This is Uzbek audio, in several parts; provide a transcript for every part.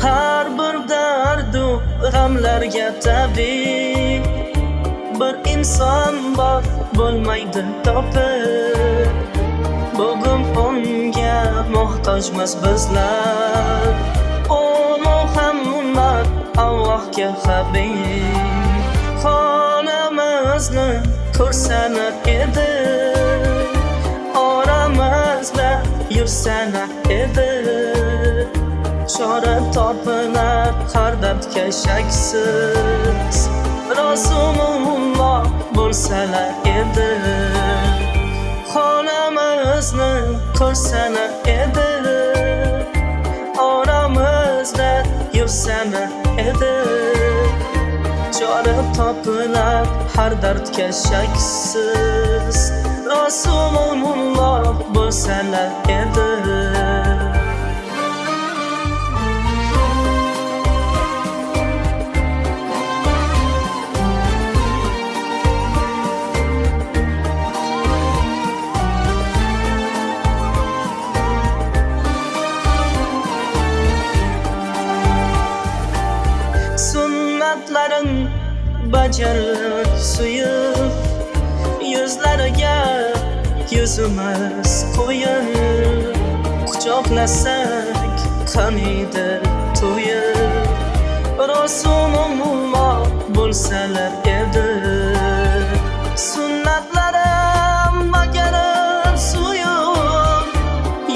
har bir dardu g'amlarga tabib bir inson bor bo'lmaydi topib. Bugun unga muhtojmiz bizlar, o Muhammad Allohga habib. Xonamizni ko'rsanar edi, oramizda yursanar edi. Chora topilar har dardga shaksiz, Rasululloh bo'lsalar edi. Xonamizni ko'rsanar edi, oramizda yursanar edi. Chora topilar har dardga shaksiz, Rasululloh bo'lsalar edi. Sunnatlarin bajarib suyib, yuzlariga yuzimiz qo'yib, quchoqlasak qaniydi to'yib. Rasululloh bo'lsalar edi. Sunnatlarim bajarib suyib,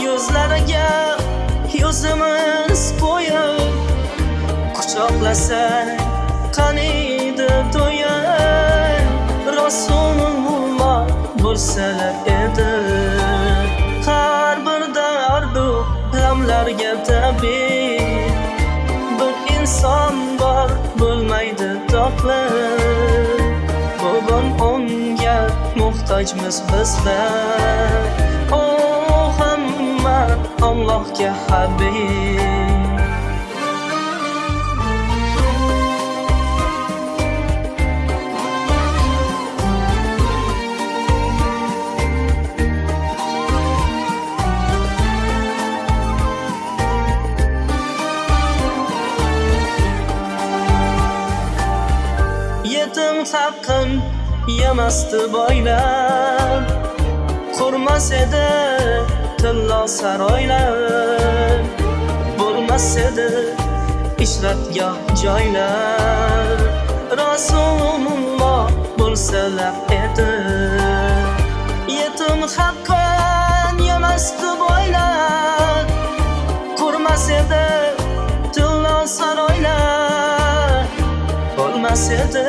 yuzlariga yuzimiz qo'yib, quchoqlasak qaniydi to'yib. Rasululloh bo'lsalar edi. Har bir dardu g'amlarga tabib bir inson bor bo'lmaydi topib. Bugun unga muhtojmiz bizlar, o Muhammad Allohga habib. Yetim haqqin yemasdi boylar, qurmas edi tillo saroylar. Bo'lmas edi ishratgoh joylar, Rasululloh bo'lsalar edi. Yetim haqqin yemasdi boylar, qurmas edi tillo saroylar. Bo'lmas edi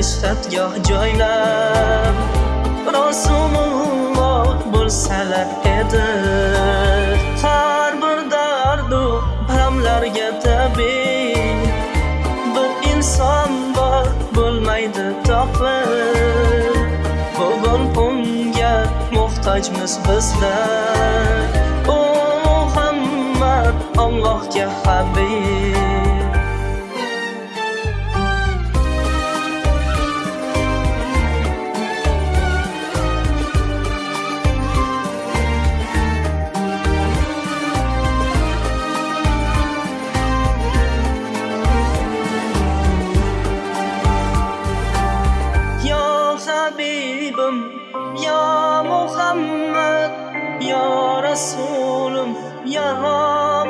ishratgoh joylar, Rasululloh bo'lsalar edi. Har bir dardu g'amlarga tabib bir inson bor bo'lmaydi topib. Bugun unga muhtojmiz bizlar, o Muhammad Allohga habib. Habibim ya Muhammad, ya Rasulum ya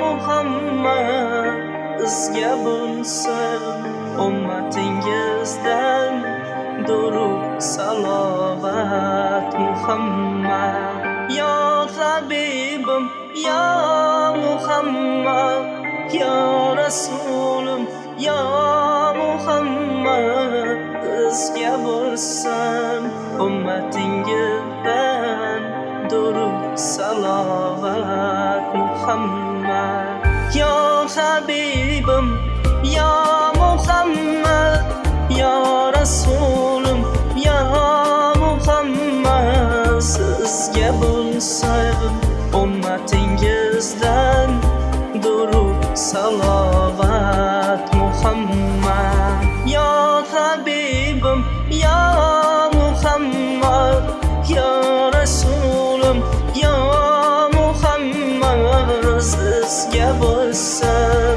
Muhammad. Sizga bo'lsin ummatingizdan durud salovat Muhammad. Ya Habibim ya Muhammad, ya Rasulum ya Muhammad. Sizga bo'lsin ummatingizdan durud salovat Muhammad. Ya Habibim ya Muhammad, ya Rasulum ya Muhammad. Sizga bo'lsin ummatingizdan durud salovat Muhammad. Ya Habibim ya Muhammad, ya Rasulum ya Muhammad. Sizga bo'lsin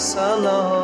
salovat